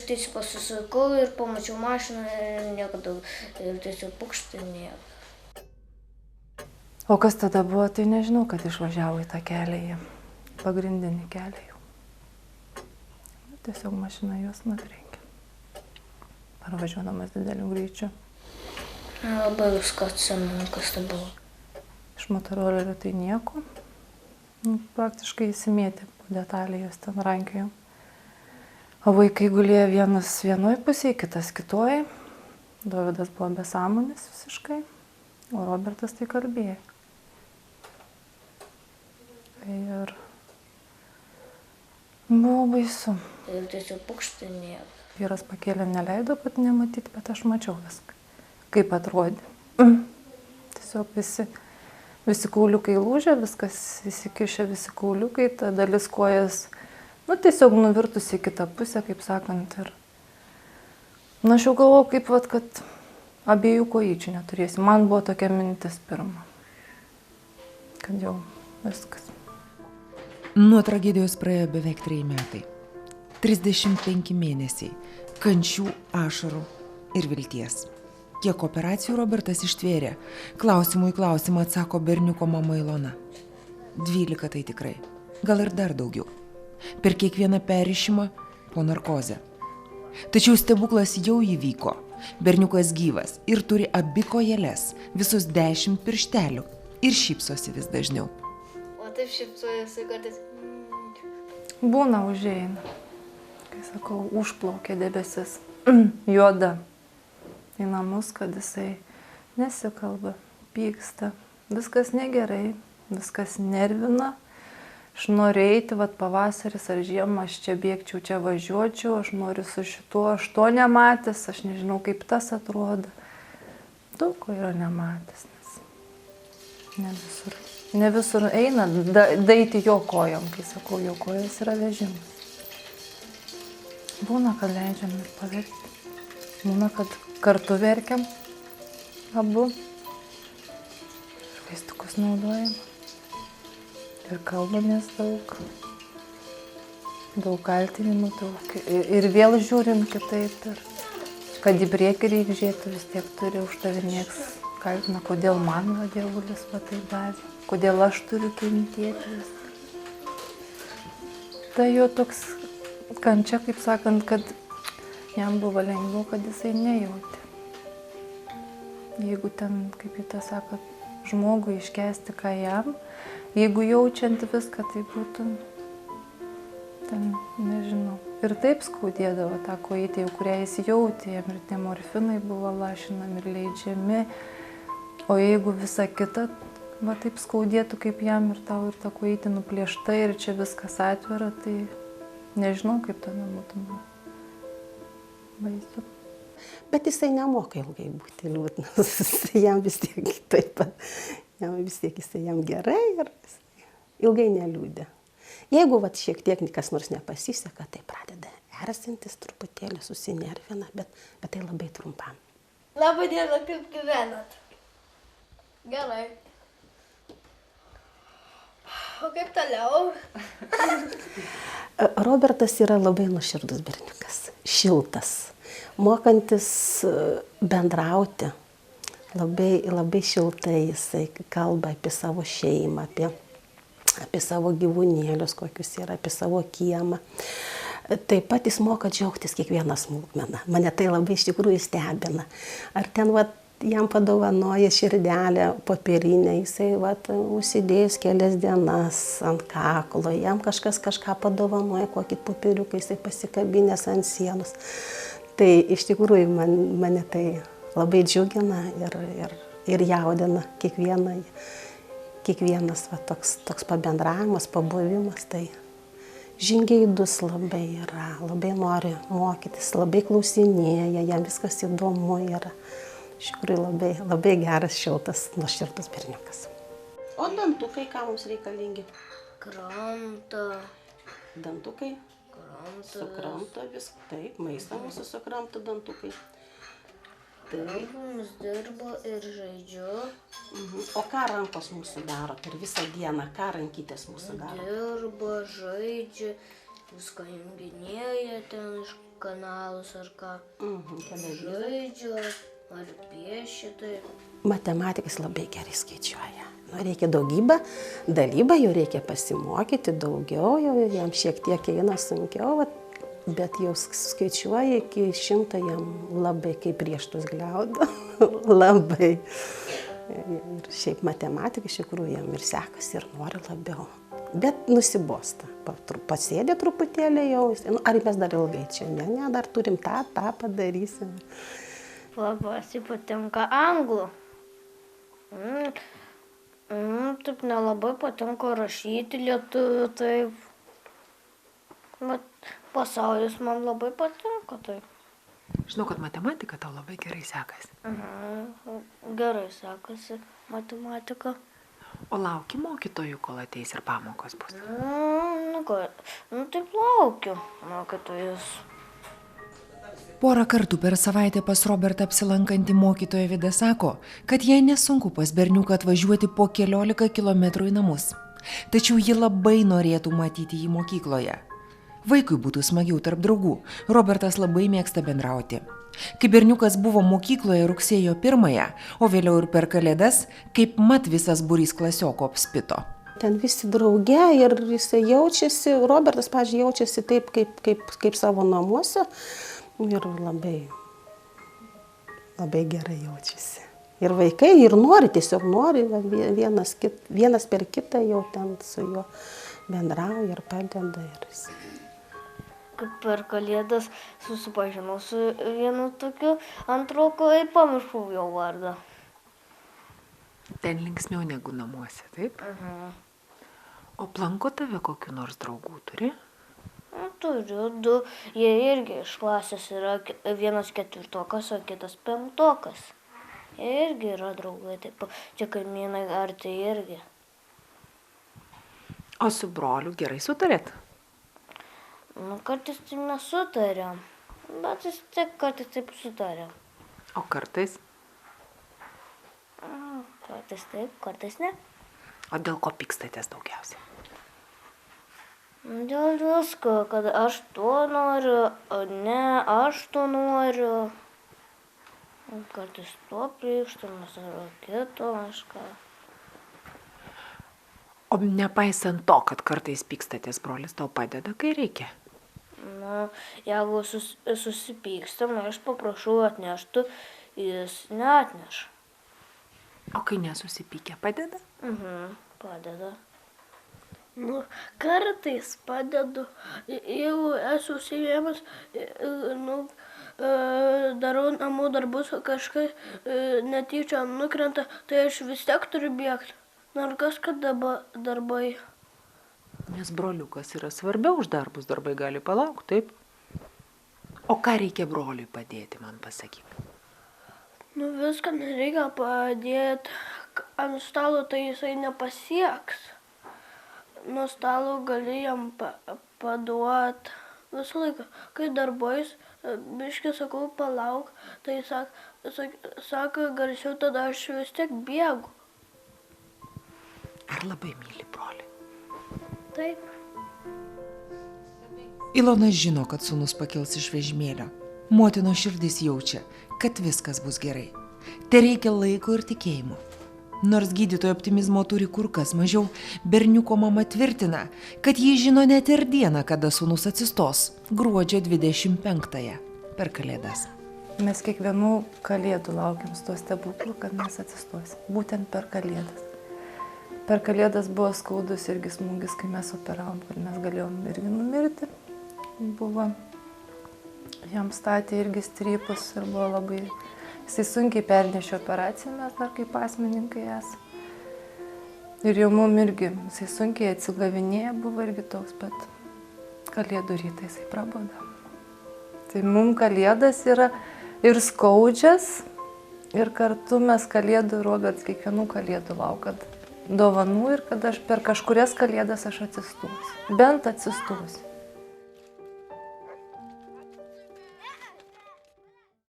Tiesiog pasisukau ir pamačiau mašiną ir nieko daug. Ir tiesiog pukšt ir nieko. O kas tada buvo, tai nežinau, kad išvažiavo į tą kelią, į pagrindinį kelią jau. Tiesiog mašina juos nutrenkė. Parvažiuodamas dideliu greičiu. Labai viską atsimenu, kas tai buvo. Iš motorolerio tai nieko. Praktiškai įsimėtė po detalį, jos ten rankiojo. O vaikai gulėjo vienas vienoj pusėje, kitas kitoj. Dovydas buvo be sąmonės visiškai, o Robertas tai kalbėjo. Ir buvo baisu. Ir tiesiog pukšt ir nieko. Vyras pakėlė, neleido pat nematyti, bet aš mačiau viską. Kaip atrodė. Tiesiog visi kauliukai lūžė, viskas įsikišė, visi kauliukai, ta dalis kojas, tiesiog nuvirtusi į kitą pusę, kaip sakant. Ir aš jau galvojau, kaip kad abiejų kojyčių neturėsiu. Man buvo tokia mintis pirma, kad jau viskas. Nuo tragedijos praėjo beveik 3 metai. 35 mėnesiai kančių, ašarų ir vilties. Kiek operacijų Robertas ištvėrė, klausimų į klausimą atsako berniuko mama Ilona. 12 tai tikrai, gal ir dar daugiau. Per kiekvieną perrišimą po narkozę. Tačiau stebuklas jau įvyko. Berniukas gyvas ir turi abi kojeles, visus 10 pirštelių ir šypsosi vis dažniau. O taip šypsojasi kartais. Būna užeina, kai sakau, užplaukė debesis, juoda į namus, kad jisai nesikalba, pyksta, viskas negerai, viskas nervina. Aš noriu eiti, pavasaris ar žiemą, aš čia bėgčiau, čia važiuočiau, aš noriu su šituo, aš to nematęs, aš nežinau, kaip tas atrodo. Daug ko yra nematęs, nes ne visur eina daeiti jo kojom, kai sakau, jo kojas yra vežimas. Būna, kad leidžiam ir paverkti. Būna, kad kartu verkiam abu. Ir vaistukus naudojam. Ir kalbamės daug. Daug kaltinimų, daug. Ir vėl žiūrim kitaip. Ir kad į priekį reikia žiūrėti, vis tiek turi uždavinėks kaltina, kodėl man dievulis tai davė. Kodėl aš turiu kentėti viską. Tai jo toks kančia, kaip sakant, kad jam buvo lengviau, kad jisai nejautė. Jeigu ten, kaip jis sako, žmogui iškesti ką jam, jeigu jaučiant viską, tai būtų, ten, nežinau. Ir taip skaudėdavo tą kojytę, kurią jis jautė, jam ir tie morfinai buvo lašinami ir leidžiami. O jeigu visa kita, taip skaudėtų kaip jam ir tau ir ta kojytė nuplėšta ir čia viskas atvira, tai nežinau, kaip tada būtų baisu. Bet jisai nemoka ilgai būti liūdnas, jam vis tiek taip pat, jam gerai ir ilgai neliūdė. Jeigu šiek tiek kas nors nepasiseka, tai pradeda erzintis truputėlį, susinervina, bet tai labai trumpam. Labą dieną, kaip gyvenat? Gerai. O kaip toliau? Robertas yra labai nuoširdus berniukas, šiltas, mokantis bendrauti, labai šiltai jisai kalba apie savo šeimą, apie savo gyvūnėlius, kokius yra, apie savo kiemą. Taip pat jis moka džiaugtis kiekvieną smulkmeną. Mane tai labai iš tikrųjų stebina. Ar ten jam padovanoja širdelę popierinę, jisai užsidėjęs kelias dienas ant kaklo, jam kažkas kažką padovanoja, kokį popieriuką jisai pasikabinęs ant sienos. Tai iš tikrųjų mane tai labai džiugina ir jaudina kiekvienas toks pabendravimas, pabuvimas. Tai žingeidus labai yra, labai nori mokytis, labai klausinėja, jam viskas įdomu yra. Iš tikrųjų labai geras, šiltas, nuoširdus berniukas. O dantukai ką mums reikalingi? Kramto. Dantukai? Kramtas. Sukramto viską. Taip, maistą mūsų sukramto dantukai. Taip. Mums dirbu ir žaidžiu. O ką rankos mūsų daro per visą dieną? Ką rankytės mūsų daro? Dirba, žaidžia, viską junginėja ten iš kanalus ar ką. Žaidžia, ar piešia tai. Matematikas labai gerai skaičiuoja. Nu, reikia daugybę dalybą, jau reikia pasimokyti daugiau, jau jam šiek tiek eina sunkiau, bet jau skaičiuoja iki 100 jam labai kaip prieštus gliaudo. Labai. Ir šiaip matematika iš tikrųjų jam ir sekasi ir nori labiau. Bet nusibosta. Pasėdė truputėlį jau. Ar mes dar ilgai čia? Ne, dar turim tą padarysim. Labiausiai patinka anglų. Taip nelabai patinka rašyti lietuvių, taip. Bet pasaulis man labai patinka, taip. Žinau, kad matematika tau labai gerai sekasi. Gerai sekasi matematika. O lauki mokytojų, kol ateis ir pamokos bus? Taip laukiu mokytojus. Porą kartų per savaitę pas Robertą apsilankantį mokytoja Vida sako, kad jai nesunku pas berniuką atvažiuoti po 14 kilometrų į namus. Tačiau ji labai norėtų matyti jį mokykloje. Vaikui būtų smagiau tarp draugų. Robertas labai mėgsta bendrauti. Kai berniukas buvo mokykloje rugsėjo 1, o vėliau ir per Kalėdas, kaip mat visas būrys klasioko apspito. Ten visi drauge ir jisai jaučiasi, Robertas, pavyzdžiui, jaučiasi taip, kaip savo namuose ir labai gerai jaučiasi. Ir vaikai ir nori, tiesiog nori, vienas per kitą jau ten su juo bendrauja ir padeda. Kaip per Kalėdas susipažinau su vienu tokiu antruoku ir pamiršau jo vardą. Ten linksmiau negu namuose, taip? O aplanko tave kokiu nors draugų turi? Turiu 2, jie irgi iš klasės yra, vienas 4-okas, o kitas 5-okas. Jie irgi yra draugai, taip, čia kaimynai arti irgi. O su broliu gerai sutarėt? Kartais taip nesutariam, bet vis tiek kartais taip sutariam. O kartais? Kartais taip, kartais ne. O dėl ko pykstatės daugiausiai? Dėl visko, kad aš to noriu, o ne, aš to noriu. Kartais to prieštamas, ar kito kažką. O nepaisant to, kad kartais pykstatės, brolis tau padeda, kai reikia? Jeigu susipykstam, aš paprašau atneštų, jis neatneša. O kai nesusipykę, padeda? Padeda. Kartais padedu, jeigu esu užsiėmęs, darau namų darbus, kažkas netyčia nukrenta, tai aš vis tiek turiu bėgti. Nors kas kad darbai. Nes broliukas yra svarbiau už darbus, darbai gali palaukti, taip? O ką reikia broliui padėti, man pasakyk? Viską nereikia padėti ant stalo, tai jisai nepasieks. Nuo stalo gali jam paduoti visą laiką. Kai darbais, biškį sakau, palauk, tai sako garsiau, tada aš vis tiek bėgu. Ar labai myli brolį? Taip. Ilona žino, kad sūnus pakils iš vežimėlio. Motino širdis jaučia, kad viskas bus gerai. Tereikia laiko ir tikėjimo. Nors gydytojo optimizmo turi kur kas mažiau, berniuko mama tvirtina, kad jį žino net ir dieną, kada sūnus atsistos, gruodžio 25-ąją per Kalėdas. Mes kiekvienų Kalėdų laukiam su tuo stebuklu, kad mes atsistosim. Būtent per Kalėdas. Per Kalėdas buvo skaudus irgi smūgis, kai mes operavom, kad mes galėjom irgi numirti. Buvo, jam statė irgi strypus ir buvo labai... Jisai sunkiai pernešė operaciją, mes dar kaip asmenininkai esame. Ir jau mum irgi, jisai sunkiai atsigavinėja, buvo irgi toks, bet Kalėdų rytą jisai prabudo. Tai mum Kalėdas yra ir skaudžias, ir kartu mes Kalėdų, Robertas kiekvienų Kalėdų laukia dovanų ir kad aš per kažkurias Kalėdas aš atsistosiu. Bent atsistosiu.